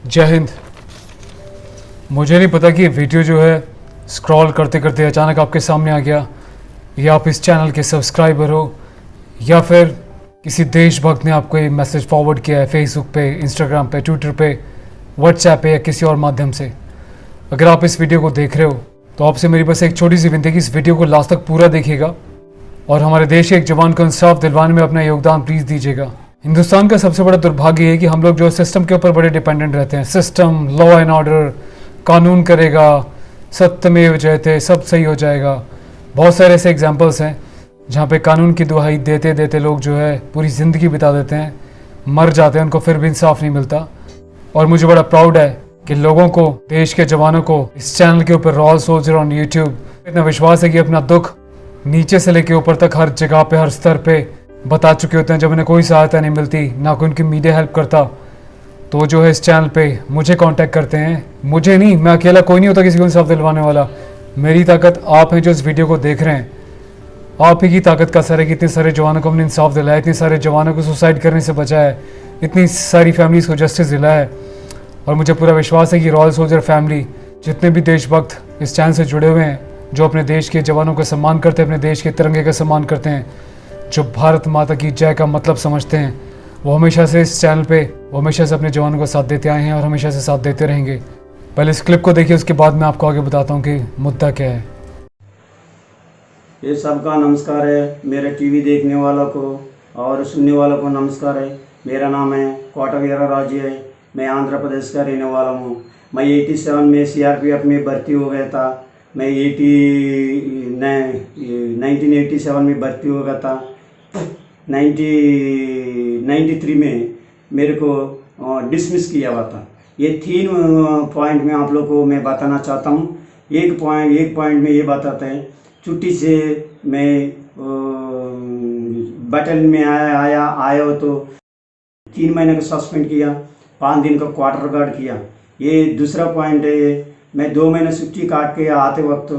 जय हिंद। मुझे नहीं पता कि ये वीडियो जो है स्क्रॉल करते करते अचानक आपके सामने आ गया, या आप इस चैनल के सब्सक्राइबर हो, या फिर किसी देशभक्त ने आपको ये मैसेज फॉरवर्ड किया है फेसबुक पे, इंस्टाग्राम पे, ट्विटर पे, व्हाट्सएप पे या किसी और माध्यम से। अगर आप इस वीडियो को देख रहे हो तो आपसे मेरी बस एक छोटी सी विनती है कि इस वीडियो को लास्ट तक पूरा देखिएगा और हमारे देश के एक जवान को इंसाफ दिलवाने में अपना योगदान प्लीज़ दीजिएगा। हिंदुस्तान का सबसे बड़ा दुर्भाग्य है कि हम लोग जो सिस्टम के ऊपर बड़े डिपेंडेंट रहते हैं। सिस्टम, लॉ एंड ऑर्डर, कानून करेगा, सत्यमेव जयते, सब सही हो जाएगा। बहुत सारे ऐसे एग्जांपल्स हैं जहाँ पे कानून की दुहाई देते देते लोग जो है पूरी ज़िंदगी बिता देते हैं, मर जाते हैं, उनको फिर भी इंसाफ नहीं मिलता। और मुझे बड़ा प्राउड है कि लोगों को, देश के जवानों को इस चैनल के ऊपर, रॉयल सोल्जर ऑन यूट्यूब, इतना विश्वास है कि अपना दुख नीचे से लेके ऊपर तक हर जगह पे, हर स्तर पे बता चुके होते हैं। जब उन्हें कोई सहायता नहीं मिलती, ना कोई उनकी मीडिया हेल्प करता, तो जो है इस चैनल पे मुझे कांटेक्ट करते हैं। मुझे नहीं, मैं अकेला कोई नहीं होता किसी को इंसाफ दिलवाने वाला। मेरी ताकत आप हैं जो इस वीडियो को देख रहे हैं। आप ही की ताकत का असर है कि इतने सारे जवानों को हमने इंसाफ दिलाया, इतने सारे जवानों को सुसाइड करने से बचाया है, इतनी सारी फैमिलीज़ को जस्टिस दिलाया है। और मुझे पूरा विश्वास है कि रॉयल सोल्जर फैमिली, जितने भी देशभक्त इस चैनल से जुड़े हुए हैं, जो अपने देश के जवानों का सम्मान करते हैं, अपने देश के तिरंगे का सम्मान करते हैं, जो भारत माता की जय का मतलब समझते हैं, वो हमेशा से इस चैनल पे, वो हमेशा से अपने जवानों का साथ देते आए हैं और हमेशा से साथ देते रहेंगे। पहले इस क्लिप को देखिए, उसके बाद मैं आपको आगे बताता हूँ कि मुद्दा क्या है। ये सबका नमस्कार है। मेरे टीवी देखने वालों को और सुनने वालों को नमस्कार है। मेरा नाम है कोटा वीरा राजी है। मैं आंध्र प्रदेश का रहने वाला हूँ। मैं 87 में सीआरपीएफ में भर्ती हो गया था। मैं 1987 में भर्ती हो गया था। 1993 में मेरे को डिसमिस किया हुआ था। ये 3 पॉइंट में आप लोग को मैं बताना चाहता हूँ। एक पॉइंट में ये बताते हैं, छुट्टी से मैं बटालियन में आया हो तो 3 महीने का सस्पेंड किया, 5 दिन का क्वार्टर गार्ड किया। ये दूसरा पॉइंट है। मैं 2 महीने छुट्टी काट के आते वक्त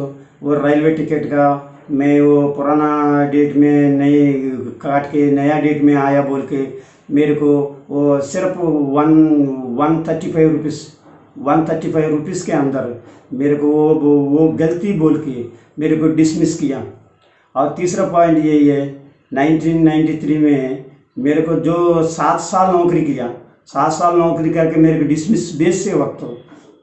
वो रेलवे टिकट का मैं वो पुराना डेट में नहीं काट के नया डेट में आया बोल के मेरे को वो सिर्फ 135 रुपीज़ के अंदर मेरे को वो गलती बोल के मेरे को डिसमिस किया। और तीसरा पॉइंट यही है, 1993 में मेरे को जो 7 साल नौकरी किया, 7 साल नौकरी करके मेरे को डिसमिस बेस से वक्त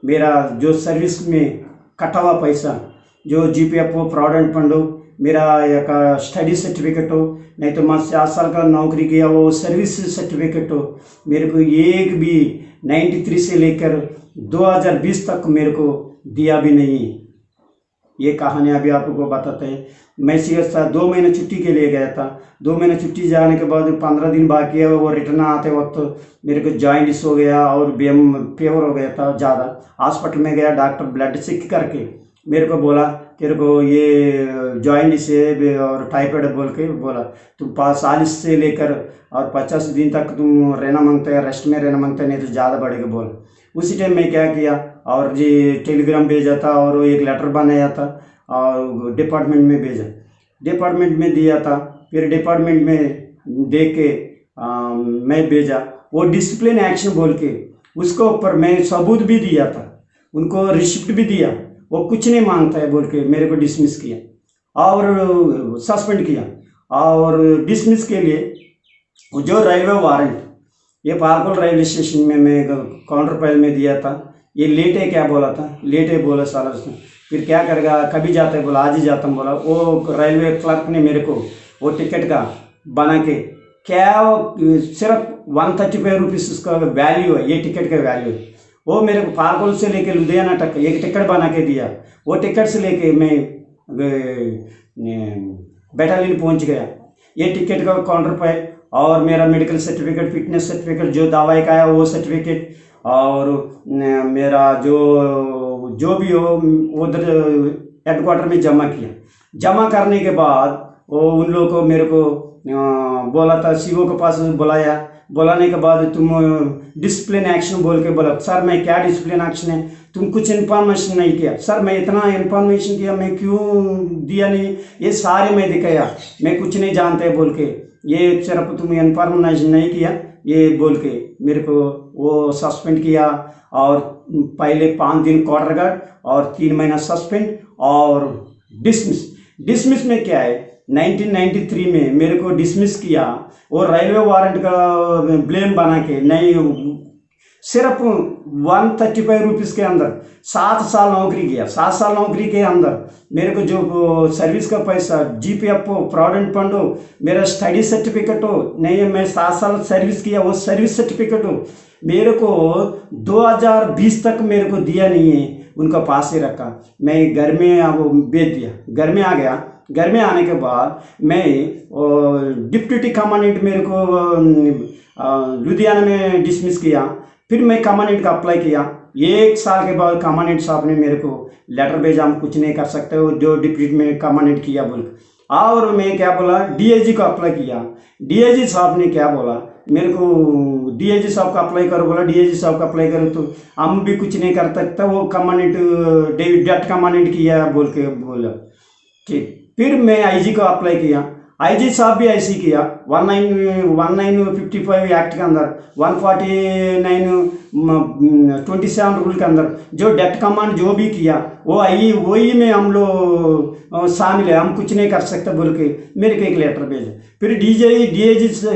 मेरा जो सर्विस में कटा हुआ पैसा, जो जीपीएफ हो, प्रोविडेंट फंड हो, मेरा एक स्टडी सर्टिफिकेट हो, नहीं तो मैं 7 साल का नौकरी किया वो सर्विस सर्टिफिकेट हो, मेरे को एक भी 93 से लेकर 2020 तक मेरे को दिया भी नहीं। ये कहानी अभी आपको बताते हैं। मैं सीरियस था, 2 महीने छुट्टी के लिए गया था। 2 महीने छुट्टी जाने के बाद 15 दिन बाकी है, वो रिटर्न आते वक्त मेरे को जॉइंटिस हो गया और फीवर हो गया था ज़्यादा। हॉस्पिटल में गया, डॉक्टर ब्लड चेक करके मेरे को बोला तेरे को ये जॉइंटिस है और टाइफाइड बोल के बोला, तुम 40 से लेकर और 50 दिन तक तुम रहना मांगते हैं, रेस्ट में रहना मांगते हैं, नहीं तो ज़्यादा बढ़ेगा बोल। उसी टाइम मैं क्या किया और जी टेलीग्राम भेजा था और एक लेटर बनाया था और डिपार्टमेंट में भेजा, डिपार्टमेंट में दिया था। फिर डिपार्टमेंट में देख के मैं भेजा, वो डिसिप्लिन एक्शन बोल के उसके ऊपर मैं सबूत भी दिया था, उनको रिसिप्ट भी दिया, वो कुछ नहीं मांगता है बोल के मेरे को डिसमिस किया और सस्पेंड किया। और डिसमिस के लिए जो रेलवे वारंट, ये पालकोल रेलवे स्टेशन में मैं काउंटर फाइल में दिया था। ये लेट है क्या बोला था, लेट है बोला साला उसने। फिर क्या करेगा, कभी जाता है बोला, आज ही जाता हूँ बोला। वो रेलवे क्लर्क ने मेरे को वो टिकट का बना के क्या सिर्फ 135 रुपीज़ उसका वैल्यू है, ये टिकट का वैल्यू है। वो मेरे को पालकोल से लेके लुधियाना तक एक टिकट बना के दिया। वो टिकट से लेके मैं बटालियन पहुंच गया। ये टिकट का काउंटर फाइल और मेरा मेडिकल सर्टिफिकेट, फिटनेस सर्टिफिकेट, जो दवाई का है वो सर्टिफिकेट, और मेरा जो भी हो उधर हेडक्वार्टर में जमा किया। जमा करने के बाद वो उन लोगों को मेरे को बोला था, सीओ के पास बुलाया। बुलाने के बाद तुम डिसिप्लिन एक्शन बोल के बोला। सर मैं क्या डिसिप्लिन एक्शन है, तुम कुछ इन्फॉर्मेशन नहीं किया। सर मैं इतना इन्फॉर्मेशन किया, मैं क्यों दिया नहीं, ये सारे मैं दिखाया, मैं कुछ नहीं जानते बोल के, ये सिर्फ तुम इन्फॉर्मेशन नहीं किया ये बोल के मेरे को वो सस्पेंड किया, और पहले 5 दिन क्वार्टर गार्ड और 3 महीना सस्पेंड और डिसमिस। डिसमिस में क्या है, 1993 में मेरे को डिसमिस किया, वो रेलवे वारंट का ब्लेम बना के, नहीं सिर्फ 135 रुपीज़ के अंदर 7 साल नौकरी किया। 7 साल नौकरी के अंदर मेरे को जो सर्विस का पैसा, GPF हो, प्रोविडेंट फंड हो, मेरा स्टडी सर्टिफिकेट हो, नहीं मैं 7 साल सर्विस किया वो सर्विस सर्टिफिकेट हो, मेरे को 2020 तक मेरे को दिया नहीं है, उनका पास ही रखा। मैं घर में वो बेच दिया, घर में आ गया। घर में आने के बाद मैं डिप्टी कमांडेंट मेरे को लुधियाना में डिसमिस किया। फिर मैं कमांडेंट का अप्लाई किया। 1 साल के बाद कमांडेंट साहब ने मेरे को लेटर भेजा, हम कुछ नहीं कर सकते हो जो डिप्टी में कमांडेंट किया बोल। और मैं क्या बोला, DIG को अप्लाई किया। DIG साहब ने क्या बोला मेरे को, DIG साहब का अप्लाई करो बोला। DIG साहब का अप्लाई करो तो हम भी कुछ नहीं कर सकता, वो कमांडेंट डेप्ट कमांडेंट किया बोल के बोला। ठीक, फिर मैं IG को अप्लाई किया। IG साहब भी ऐसे ही किया। 1955 एक्ट के अंदर, 149/27 रूल के अंदर जो डेप्ट कमांड जो भी किया वो वही में हम लोग शामिल है, हम कुछ नहीं कर सकते बोल के मेरे को एक लेटर भेजा। फिर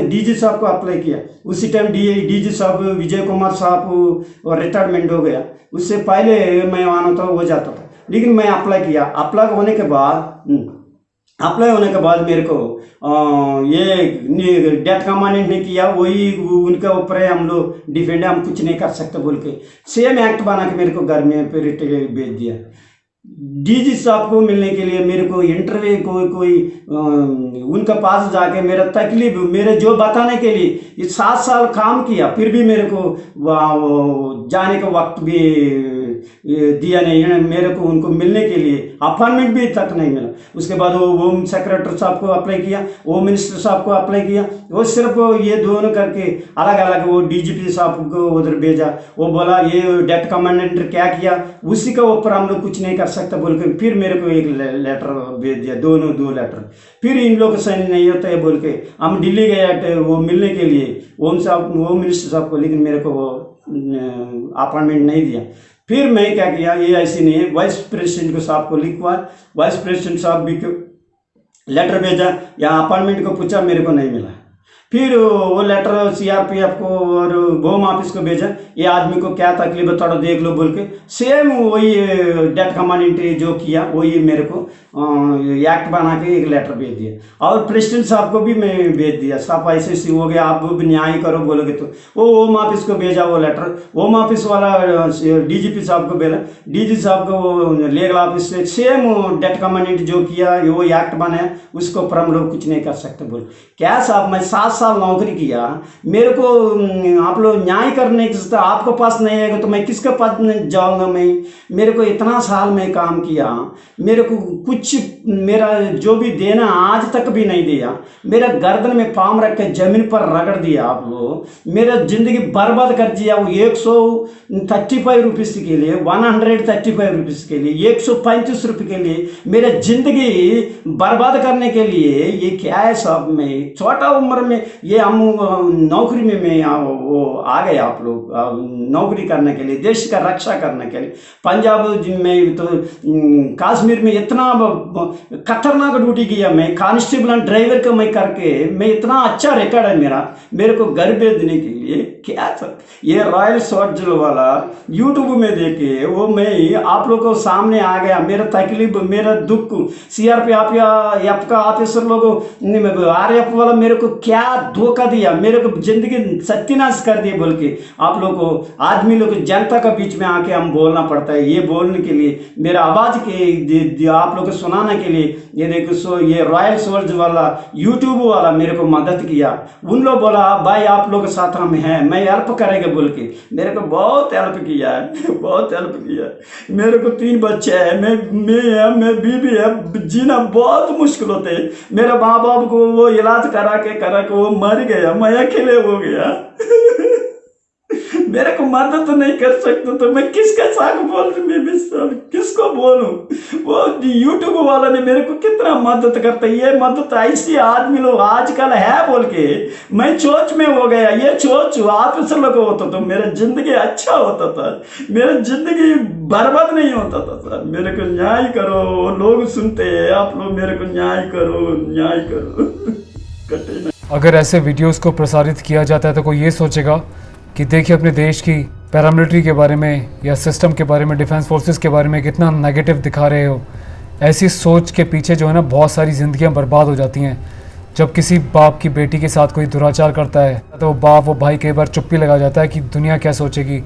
DG साहब को अप्लाई किया। उसी टाइम DG साहब विजय कुमार साहब रिटायरमेंट हो गया। उससे पहले मैं आना था हो जाता था, लेकिन मैं अप्लाई किया। अप्लाई होने के बाद मेरे को ये डेथ कमांडेंट ने किया, वही उनके ऊपर है, हम लोग डिफेंड है, हम कुछ नहीं कर सकते बोल के सेम एक्ट बना के मेरे को घर में फिर भेज दिया। DG साहब को मिलने के लिए मेरे को इंटरव्यू कोई उनका पास जाके मेरा तकलीफ मेरे जो बताने के लिए ये 7 साल काम किया, फिर भी मेरे को जाने का वक्त भी दिया नहीं है मेरे को, उनको मिलने के लिए अपॉइंटमेंट भी तक नहीं मिला। उसके बाद वो होम सेक्रेटरी साहब को अप्लाई किया, होम मिनिस्टर साहब को अप्लाई किया, वो सिर्फ ये दोनों करके अलग अलग वो DGP साहब को उधर भेजा। वो बोला ये डेप्ट कमांडेंट क्या किया, उसी के ऊपर हम लोग कुछ नहीं कर सकते बोल के फिर मेरे को एक लेटर भेज दिया, दो लेटर। फिर इन लोग का साइन नहीं होता है बोल के हम दिल्ली गए वो मिलने के लिए होम मिनिस्टर साहब को, लेकिन मेरे को वो अपॉइंटमेंट नहीं दिया। फिर मैं क्या किया, ये ऐसी नहीं है, वाइस प्रेसिडेंट को साहब को लिखवा, वाइस प्रेसिडेंट साहब भी लेटर भेजा या अपॉइंटमेंट को पूछा, मेरे को नहीं मिला। फिर वो लेटर CRPF को और होम ऑफिस को भेजा, ये आदमी को क्या तकलीफ है थोड़ा देख लो बोल के सेम वही डेथ कमांडेंट जो किया वही मेरे को एक्ट बना के एक लेटर भेज दिया। और प्रेसिडेंट साहब को भी मैं भेज दिया, साहब ऐसे हो गया, आप भी न्याय करो बोलोगे तो। वो होम ऑफिस को भेजा वो लेटर, होम ऑफिस वाला DGP साहब को भेजा, DG साहब को लीगल ऑफिस से सेम डेथ कमांडेंट जो किया वो एक्ट बनाया, उसको ऊपर हम लोग कुछ नहीं कर सकते बोल। क्या साहब मैं 7 साल नौकरी किया, मेरे को आप लोग न्याय करने के आपको पास नहीं आएगा तो मैं किसके पास जाऊंगा। मैं मेरे को इतना साल में काम किया, मेरे को कुछ मेरा जो भी देना आज तक भी नहीं दिया, मेरा गर्दन में पाम रख के जमीन पर रगड़ दिया आप लोग, मेरा जिंदगी बर्बाद कर दिया। वो 135 रुपीज़ के लिए, 135 रुपीज़ के लिए, 135 रुपये के लिए मेरा जिंदगी बर्बाद करने के लिए ये क्या है साहब। मैं छोटा उम्र में ये हम नौकरी में मैं वो आ गए, आप लोग नौकरी करने के लिए, देश का रक्षा करने के लिए। पंजाब में तो कश्मीर में इतना खतरनाक ड्यूटी किया मैं, कांस्टेबल एंड ड्राइवर का मैं करके मैं इतना अच्छा रिकॉर्ड है मेरा, मेरे को घर भेज देने के लिए क्या था। ये रॉयल सोल्जर वाला यूट्यूब में देखे वो मैं आप लोग को सामने आ गया, मेरा तकलीफ मेरा दुख CRPF का ऑफिसर लोग RF वाला मेरे को क्या धोखा दिया, मेरे को जिंदगी सत्यानाश कर दिए बोल के आप लोग को आदमी लोग जनता का बीच में आके हम बोलना पड़ता है। ये बोलने के लिए मेरा आवाज़ के आप लोग को सुनाने के लिए ये देखो ये रॉयल सोल्जर वाला यूट्यूब वाला मेरे को मदद किया। उन लोग बोला भाई आप लोग के साथ हम हैं, मैं हेल्प करेंगे बोल के मेरे को बहुत हेल्प किया है, बहुत हेल्प किया है। मेरे को 3 बच्चे हैं, मैं बीबी है, जीना बहुत मुश्किल होते है। मेरे माँ बाप को वो इलाज करा के वो मर गया, मैं अकेले हो गया। मेरे को मदद नहीं कर सकते तो मैं किसका साथ बोल मैं किसको बोलूं? वो यूट्यूब वाला ने मेरे को कितना मदद करता है। ये मदद ऐसी आदमी लोग आजकल है बोल के मैं सोच में हो गया। ये सोच आप से लोग होता तो मेरा जिंदगी अच्छा होता था, मेरा जिंदगी बर्बाद नहीं होता था। सर मेरे को न्याय करो, लोग सुनते हैं, आप लोग मेरे को न्याय करो, न्याय करो। कटे ना। अगर ऐसे वीडियोस को प्रसारित किया जाता है तो कोई ये सोचेगा कि देखिए अपने देश की पैरामिलिट्री के बारे में या सिस्टम के बारे में, डिफेंस फोर्सेस के बारे में कितना नेगेटिव दिखा रहे हो। ऐसी सोच के पीछे जो है ना बहुत सारी ज़िंदगियां बर्बाद हो जाती हैं। जब किसी बाप की बेटी के साथ कोई दुराचार करता है तो वो बाप वो भाई कई बार चुप्पी लगा जाता है कि दुनिया क्या सोचेगी।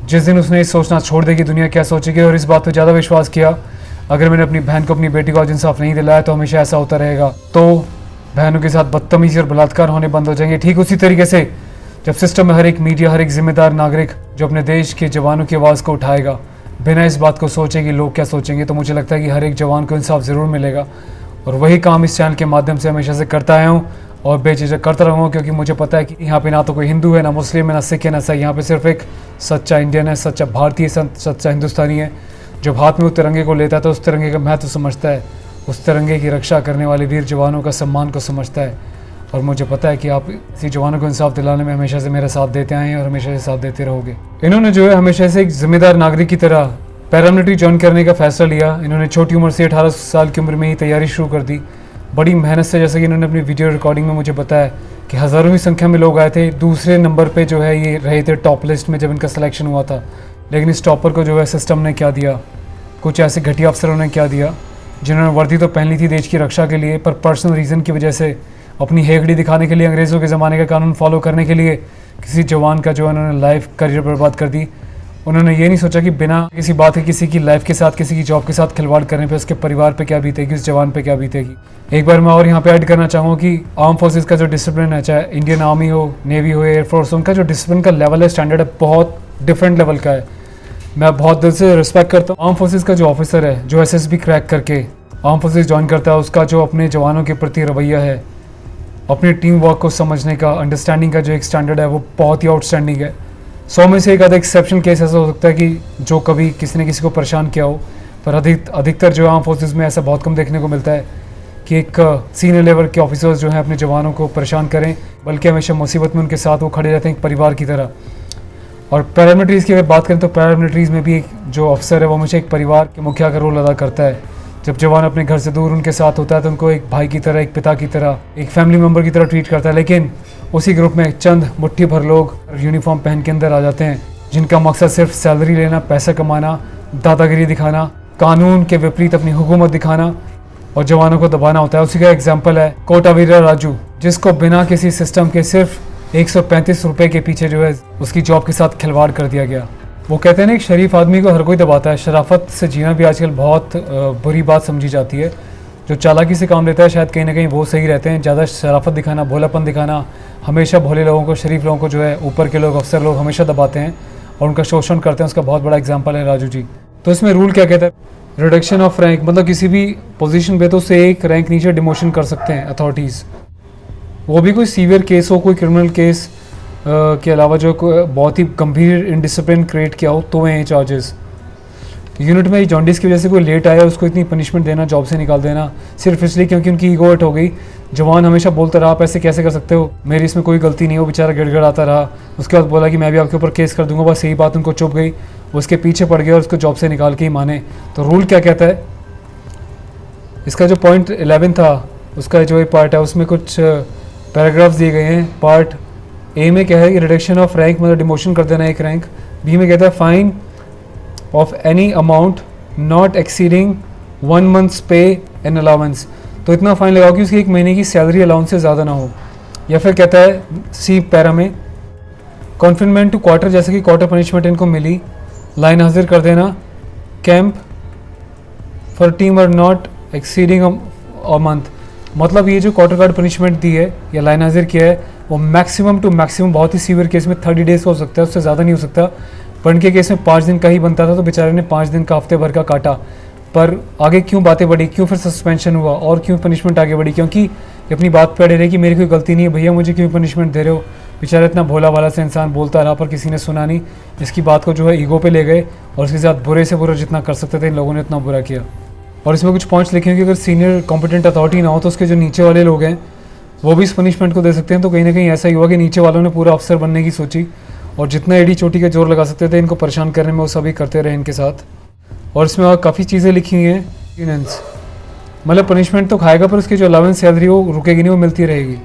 जिस दिन उसने सोचना छोड़ दी कि दुनिया क्या सोचेगी और इस बात पर ज़्यादा विश्वास किया, अगर मैंने अपनी बहन को, अपनी बेटी को आज इंसाफ नहीं दिलाया तो हमेशा ऐसा होता रहेगा, तो बहनों के साथ बदतमीजी और बलात्कार होने बंद हो जाएंगे। ठीक उसी तरीके से जब सिस्टम में हर एक मीडिया, हर एक जिम्मेदार नागरिक जो अपने देश के जवानों की आवाज़ को उठाएगा बिना इस बात को सोचे कि लोग क्या सोचेंगे, तो मुझे लगता है कि हर एक जवान को इंसाफ ज़रूर मिलेगा। और वही काम इस चैनल के माध्यम से हमेशा से करता आया हूँ और बेझिझक करता रहूँगा, क्योंकि मुझे पता है कि यहाँ पे ना तो कोई हिंदू है, ना मुस्लिम है, ना सिख है, ना ईसाई। यहाँ पे सिर्फ एक सच्चा इंडियन है, सच्चा भारतीय, सच्चा हिंदुस्तानी है। जब हाथ में उस तिरंगे को लेता है तो उस तिरंगे का महत्व समझता है, उस तिरंगे की रक्षा करने वाले वीर जवानों का सम्मान को समझता है। और मुझे पता है कि आप इसी जवानों को इंसाफ दिलाने में हमेशा से मेरा साथ देते आए हैं और हमेशा से साथ देते रहोगे। इन्होंने जो है हमेशा से एक जिम्मेदार नागरिक की तरह पैरामिलिट्री ज्वाइन करने का फैसला लिया। इन्होंने छोटी उम्र से 18 साल की उम्र में ही तैयारी शुरू कर दी, बड़ी मेहनत से। जैसे कि इन्होंने अपनी वीडियो रिकॉर्डिंग में मुझे बताया कि हज़ारों की संख्या में लोग आए थे। दूसरे नंबर पे जो है ये रहे थे टॉप लिस्ट में जब इनका सिलेक्शन हुआ था। लेकिन इस टॉपर को जो है सिस्टम ने क्या दिया, कुछ ऐसे घटिया अफसरों ने क्या दिया जिन्होंने वर्दी तो पहन ली थी देश की रक्षा के लिए, पर पर्सनल रीज़न की वजह से, अपनी हेगड़ी दिखाने के लिए, अंग्रेज़ों के ज़माने का कानून फॉलो करने के लिए किसी जवान का जो है उन्होंने लाइफ करियर बर्बाद कर दी। उन्होंने ये नहीं सोचा कि बिना किसी बात के किसी की लाइफ के साथ, किसी की जॉब के साथ खिलवाड़ करने पे उसके परिवार पे क्या बीतेगी, उस जवान पे क्या बीतेगी। एक बार मैं और यहाँ पे ऐड करना चाहूँगा कि आर्म फोर्सेस का जो डिसिप्लिन है, चाहे इंडियन आर्मी हो, नेवी हो, एयरफोर्स, उनका जो डिसिप्लिन का लेवल है, स्टैंडर्ड है, बहुत डिफरेंट लेवल का है। मैं बहुत दिल से रिस्पेक्ट करता हूँ। आर्म फोर्सेस का जो ऑफिसर है जो SSB क्रैक करके आर्म फोर्सेस ज्वाइन करता है, उसका जो अपने जवानों के प्रति रवैया है, अपनी टीम वर्क को समझने का, अंडरस्टैंडिंग का जो एक स्टैंडर्ड है, वो बहुत ही आउटस्टैंडिंग है। 100 में से एक आधा एक्सेप्शनल केस ऐसा हो सकता है कि जो कभी किसी ने किसी को परेशान किया हो, पर अधिकतर जो आर्म फोर्सेस में ऐसा बहुत कम देखने को मिलता है कि एक सीनियर लेवल के ऑफिसर्स जो हैं अपने जवानों को परेशान करें, बल्कि हमेशा मुसीबत में उनके साथ वो खड़े रहते हैं एक परिवार की तरह। और पैरामिलिट्रीज़ की अगर बात करें तो पैरामिलिट्रीज़ में भी एक जो अफसर है वो हमेशा एक परिवार के मुखिया का रोल अदा करता है। जब जवान अपने घर से दूर उनके साथ होता है तो उनको एक भाई की तरह, एक पिता की तरह, एक फैमिली मेम्बर की तरह ट्रीट करता है। लेकिन उसी ग्रुप में चंद मुट्ठी भर लोग यूनिफॉर्म पहन के अंदर आ जाते हैं, जिनका मकसद सिर्फ सैलरी लेना, पैसा कमाना, दादागिरी दिखाना, कानून के विपरीत अपनी हुकूमत दिखाना और जवानों को दबाना होता है। उसी का एग्जाम्पल है कोटावीरा राजू, जिसको बिना किसी सिस्टम के सिर्फ 135 रुपये के पीछे जो है उसकी जॉब के साथ खिलवाड़ कर दिया गया। वो कहते हैं ना, एक शरीफ आदमी को हर कोई दबाता है। शराफत से जीना भी आजकल बहुत बुरी बात समझी जाती है। जो चालाकी से काम लेता है शायद कहीं ना कहीं वो सही रहते हैं। ज़्यादा शराफत दिखाना, भोलापन दिखाना, हमेशा भोले लोगों को, शरीफ लोगों को जो है ऊपर के लोग, अफसर लोग हमेशा दबाते हैं और उनका शोषण करते हैं। उसका बहुत बड़ा एग्जाम्पल है राजू जी। तो इसमें रूल क्या कहता है? रिडक्शन ऑफ रैंक, मतलब किसी भी पोजीशन पे तो उससे एक रैंक नीचे डिमोशन कर सकते हैं अथॉरिटीज़। वो भी कोई सीवियर केस हो, कोई क्रिमिनल केस के अलावा जो बहुत ही गंभीर इनडिसिप्लिन क्रिएट किया हो तो हैं चार्जेस। यूनिट में जॉन्डिस की वजह से कोई लेट आया, उसको इतनी पनिशमेंट देना, जॉब से निकाल देना, सिर्फ इसलिए क्योंकि उनकी ईगो हर्ट हो गई। जवान हमेशा बोलता रहा, आप ऐसे कैसे कर सकते हो, मेरी इसमें कोई गलती नहीं हो, बेचारा गिड़गिड़ाता रहा। उसके बाद बोला कि मैं भी आपके ऊपर केस कर दूंगा, बस यही बात उनको चुप गई, उसके पीछे पड़ गया और उसको जॉब से निकाल के ही माने। तो रूल क्या कहता है? इसका जो पॉइंट 11 था, उसका जो एक पार्ट है उसमें कुछ पैराग्राफ्स दिए गए हैं। पार्ट ए में क्या है कि रिडक्शन ऑफ रैंक, मतलब डिमोशन कर देना एक रैंक। बी में कहता है fine of any amount not exceeding 1 months पे एंड अलाउंस, तो इतना फाइन लगाओ कि उसकी 1 महीने की सैलरी अलाउंस से ज़्यादा ना हो। या फिर कहता है सी पैरा में कॉन्फिनमेंट टू क्वार्टर, जैसे कि क्वार्टर पनिशमेंट इनको मिली, लाइन हाजिर कर देना। Camp for team are not exceeding a month, मतलब ये जो क्वार्टर गार्ड पनिशमेंट दी है या लाइन हाजिर किया है वो मैक्सिमम टू मैक्सिमम, बहुत ही सीवियर केस में 30 डेज का हो सकता है, उससे ज़्यादा नहीं हो सकता। पर इनके केस में 5 दिन का ही बनता था, तो बेचारे ने 5 दिन का, हफ्ते भर का काटा। पर आगे क्यों बातें बढ़ी, क्यों फिर सस्पेंशन हुआ और क्यों पनिशमेंट आगे बढ़ी? क्योंकि ये अपनी बात पे अड़े रहे कि मेरी कोई गलती नहीं है भैया, मुझे क्यों पनिशमेंट दे रहे हो। बेचारा इतना भोला भाला सा इंसान बोलता रहा, पर किसी ने सुना नहीं। इसकी बात को जो है ईगो पे ले गए और उसके साथ बुरे से बुरा जितना कर सकते थे इन लोगों ने इतना बुरा किया। और इसमें कुछ पॉइंट्स लिखे हैं कि अगर सीनियर कॉम्पिटेंट अथॉरिटी ना हो तो उसके जो नीचे वाले लोग हैं वो भी इस पनिशमेंट को दे सकते हैं। तो कहीं ना कहीं ऐसा ही हुआ कि नीचे वालों ने पूरा अफसर बनने की सोची और जितना एड़ी चोटी का जोर लगा सकते थे इनको परेशान करने में वो सभी करते रहे इनके साथ। और इसमें और काफ़ी चीज़ें लिखी हुई हैं, मतलब पनिशमेंट तो खाएगा पर उसकी जो अलावेंस सैलरी वो रुकेगी नहीं, वो मिलती रहेगी।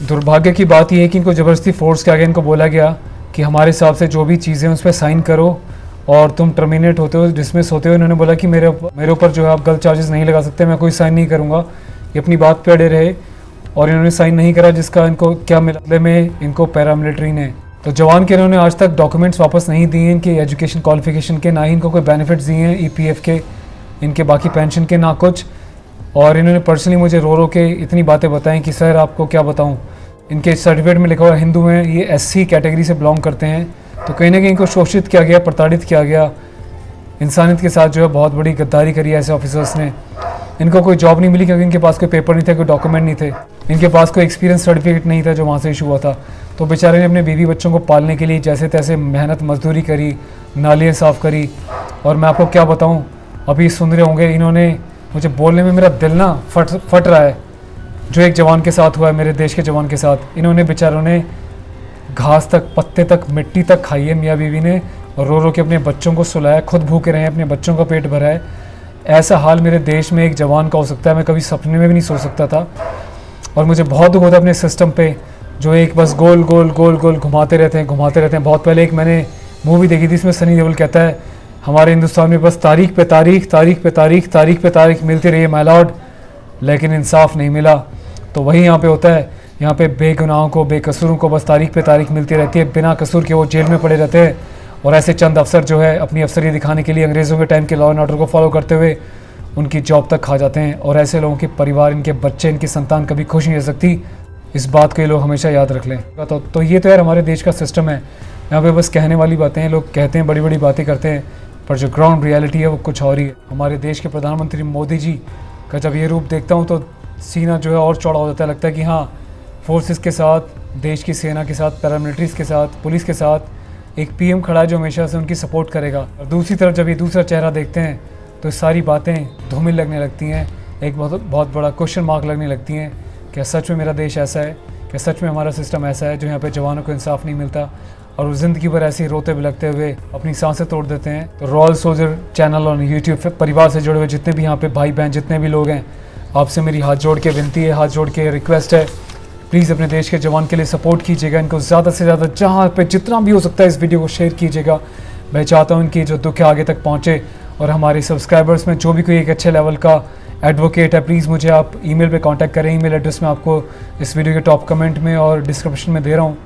दुर्भाग्य की बात यह है कि इनको ज़बरदस्ती फोर्स के आगे इनको बोला गया कि हमारे हिसाब से जो भी चीज़ें उस पर साइन करो और तुम टर्मिनेट होते हो, डिसमिस होते हो। इन्होंने बोला कि मेरे ऊपर जो है आप गलत चार्जेस नहीं लगा सकते, मैं कोई साइन नहीं करूँगा। ये अपनी बात पे अड़े रहे और इन्होंने साइन नहीं करा, जिसका इनको क्या मिला में इनको पैरामिलिट्री ने। तो जवान के इन्होंने आज तक डॉक्यूमेंट्स वापस नहीं दिए इनके एजुकेशन क्वालिफिकेशन के, ना ही इनको कोई बेनिफिट्स दिए हैं EPF के, इनके बाकी पेंशन के, ना कुछ। और इन्होंने पर्सनली मुझे रो रो के इतनी बातें बताई कि सर आपको क्या बताऊं, इनके सर्टिफिकेट में लिखा हुआ हिंदू हैं, ये SC कैटेगरी से बिलोंग करते हैं। तो कहीं ना कहीं इनको शोषित किया गया, प्रताड़ित किया गया। इंसानियत के साथ जो है बहुत बड़ी गद्दारी करी है ऐसे ऑफिसर्स ने। इनको कोई जॉब नहीं मिली क्योंकि इनके पास कोई पेपर नहीं थे, कोई डॉक्यूमेंट नहीं थे, इनके पास कोई एक्सपीरियंस सर्टिफिकेट नहीं था जो वहाँ से इशू हुआ था। तो बेचारे ने अपने बीवी बच्चों को पालने के लिए जैसे तैसे मेहनत मजदूरी करी, नालियाँ साफ़ करी। और मैं आपको क्या बताऊँ, अभी सुन रहे होंगे, इन्होंने मुझे बोलने में मेरा दिल ना फट रहा है जो एक जवान के साथ हुआ है, मेरे देश के जवान के साथ। इन्होंने बेचारों ने घास तक, पत्ते तक, मिट्टी तक खाई है मियाँ बीवी ने, और रो रो के अपने बच्चों को सुलाया, खुद भूखे रहे हैं, अपने बच्चों का पेट भरा है। ऐसा हाल मेरे देश में एक जवान का हो सकता है, मैं कभी सपने में भी नहीं सोच सकता था। और मुझे बहुत दुख होता है अपने सिस्टम पे जो एक बस गोल गोल गोल गोल घुमाते रहते हैं। बहुत पहले एक मैंने मूवी देखी थी, इसमें सनी देओल कहता है हमारे हिंदुस्तान में बस तारीख पे तारीख मिलती रही है माय लॉर्ड, लेकिन इंसाफ नहीं मिला। तो वही यहाँ पे होता है, यहाँ पे बेगुनाहों को, बेकसूरों को बस तारीख पे तारीख मिलती रहती है, बिना कसूर के वो जेल में पड़े रहते हैं। और ऐसे चंद अफसर जो है अपनी अफसरी दिखाने के लिए अंग्रेज़ों के टाइम के लॉ एंड ऑर्डर को फॉलो करते हुए उनकी जॉब तक खा जाते हैं। और ऐसे लोगों के परिवार, इनके बच्चे, इनकी संतान कभी खुश नहीं रह सकती। इस बात को ये लोग हमेशा याद रख लें। तो ये तो यार हमारे देश का सिस्टम है, यहाँ पे बस कहने वाली बातें हैं, लोग कहते हैं, बड़ी बड़ी बातें करते हैं, पर जो ग्राउंड रियलिटी है वो कुछ और ही है। हमारे देश के प्रधानमंत्री मोदी जी का जब ये रूप देखता हूँ तो सीना जो है और चौड़ा हो जाता है। लगता है कि हाँ, फोर्सेस के साथ, देश की सेना के साथ, पैरामिलिट्रीज़ के साथ, पुलिस के साथ एक PM खड़ा है जो हमेशा से उनकी सपोर्ट करेगा। और दूसरी तरफ जब ये दूसरा चेहरा देखते हैं तो सारी बातें धूमिल लगने लगती हैं, एक बहुत बड़ा क्वेश्चन मार्क लगने लगती हैं। क्या सच में मेरा देश ऐसा है? क्या सच में हमारा सिस्टम ऐसा है जो यहाँ पे जवानों को इंसाफ नहीं मिलता और वो ज़िंदगी भर ऐसे ही रोते बिलखते हुए अपनी सांसें तोड़ देते हैं? तो रॉयल सोल्जर चैनल और YouTube परिवार से जुड़े हुए जितने भी यहाँ पे भाई बहन जितने भी लोग हैं, आपसे मेरी हाथ जोड़ के विनती है, हाथ जोड़ के रिक्वेस्ट है, प्लीज़ अपने देश के जवान के लिए सपोर्ट कीजिएगा। इनको ज़्यादा से ज़्यादा जहाँ पे जितना भी हो सकता है इस वीडियो को शेयर कीजिएगा। मैं चाहता हूँ इनकी जो दुख है आगे तक पहुँचे। और हमारे सब्सक्राइबर्स में जो भी कोई एक अच्छे लेवल का एडवोकेट है, प्लीज़ मुझे आप ईमेल पे कांटेक्ट करें। ईमेल एड्रेस मैं आपको इस वीडियो के टॉप कमेंट में और डिस्क्रिप्शन में दे रहा हूँ।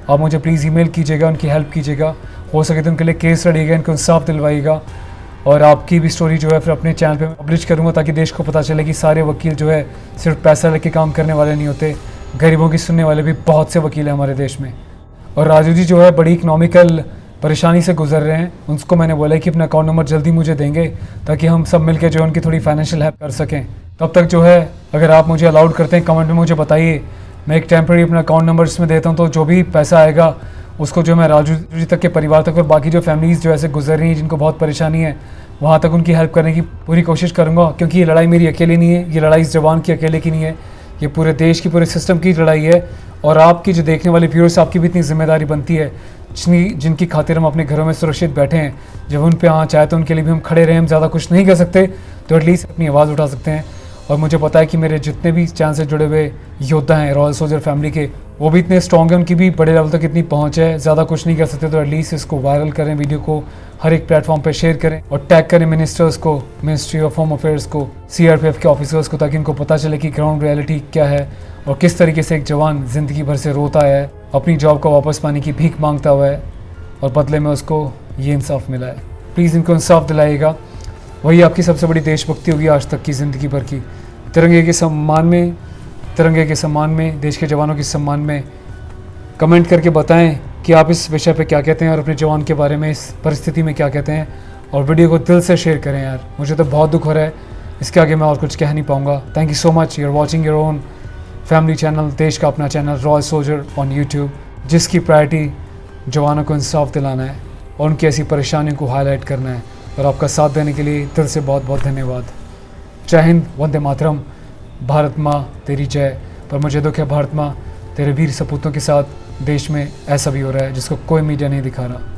आप मुझे प्लीज़ ईमेल कीजिएगा, उनकी हेल्प कीजिएगा, हो सके तो उनके लिए केस लड़िएगा, इनको इंसाफ दिलवाइएगा। और आपकी भी स्टोरी जो है फिर अपने चैनल पे पब्लिश करूँगा ताकि देश को पता चले कि सारे वकील जो है सिर्फ पैसा लेके काम करने वाले नहीं होते, गरीबों की सुनने वाले भी बहुत से वकील हैं हमारे देश में। और राजू जी जो है बड़ी इकनॉमिकल परेशानी से गुजर रहे हैं, उनको मैंने बोला है कि अपना अकाउंट नंबर जल्दी मुझे देंगे ताकि हम सब मिलकर जो है उनकी थोड़ी फाइनेंशियल हेल्प कर सकें। तब तक जो है अगर आप मुझे अलाउड करते हैं कमेंट में मुझे बताइए, मैं एक टेम्प्रेरी अपना अकाउंट नंबर इसमें देता हूँ। तो जो भी पैसा आएगा उसको जो मैं राजू जी तक के परिवार तक और बाकी जो फैमिलीज़ जो ऐसे गुजर रही हैं जिनको बहुत परेशानी है वहाँ तक उनकी हेल्प करने की पूरी कोशिश करूँगा। क्योंकि ये लड़ाई मेरी अकेली नहीं है, ये लड़ाई इस जवान की अकेले की नहीं है, ये पूरे देश की, पूरे सिस्टम की लड़ाई है। और आपकी जो देखने वाले व्यूअर्स, आपकी भी इतनी जिम्मेदारी बनती है जिनकी खातिर हम अपने घरों में सुरक्षित बैठे हैं। जब उन पे चाहे तो उनके लिए भी हम खड़े रहें। हम ज़्यादा कुछ नहीं कर सकते तो एटलीस्ट अपनी आवाज़ उठा सकते हैं। और मुझे पता है कि मेरे जितने भी चैनल से जुड़े हुए योद्धा हैं रॉयल सोल्जर फैमिली के, वो भी इतने स्ट्रॉन्ग हैं, उनकी भी बड़े लेवल तक इतनी पहुंच है। ज़्यादा कुछ नहीं कर सकते तो एटलीस्ट इसको वायरल करें, वीडियो को हर एक प्लेटफॉर्म पे शेयर करें और टैग करें मिनिस्टर्स को, मिनिस्ट्री ऑफ होम अफेयर्स को, CRPF के ऑफिसर्स को, ताकि इनको पता चले कि ग्राउंड रियलिटी क्या है और किस तरीके से एक जवान ज़िंदगी भर से रोता है, अपनी जॉब को वापस पाने की भीख मांगता हुआ है और बदले में उसको ये इंसाफ मिला है। प्लीज़ इनको इंसाफ दिलाइएगा, वही आपकी सबसे बड़ी देशभक्ति होगी आज तक की ज़िंदगी भर की। तिरंगे के सम्मान में, देश के जवानों के सम्मान में कमेंट करके बताएं कि आप इस विषय पे क्या कहते हैं और अपने जवान के बारे में, इस परिस्थिति में क्या कहते हैं। और वीडियो को दिल से शेयर करें यार, मुझे तो बहुत दुख हो रहा है, इसके आगे मैं और कुछ कह नहीं पाऊँगा। Thank you so much, you are watching your own family channel, देश का अपना channel Royal Soldier on YouTube। जिसकी प्रायोरिटी जवानों को इंसाफ दिलाना है और उनकी ऐसी परेशानियों को हाईलाइट करना है। और आपका साथ देने के लिए दिल से बहुत बहुत धन्यवाद। जय हिंद, वंदे मातरम, भारत माँ तेरी जय। पर मुझे दुख है भारत माँ, तेरे वीर सपूतों के साथ देश में ऐसा भी हो रहा है जिसको कोई मीडिया नहीं दिखा रहा।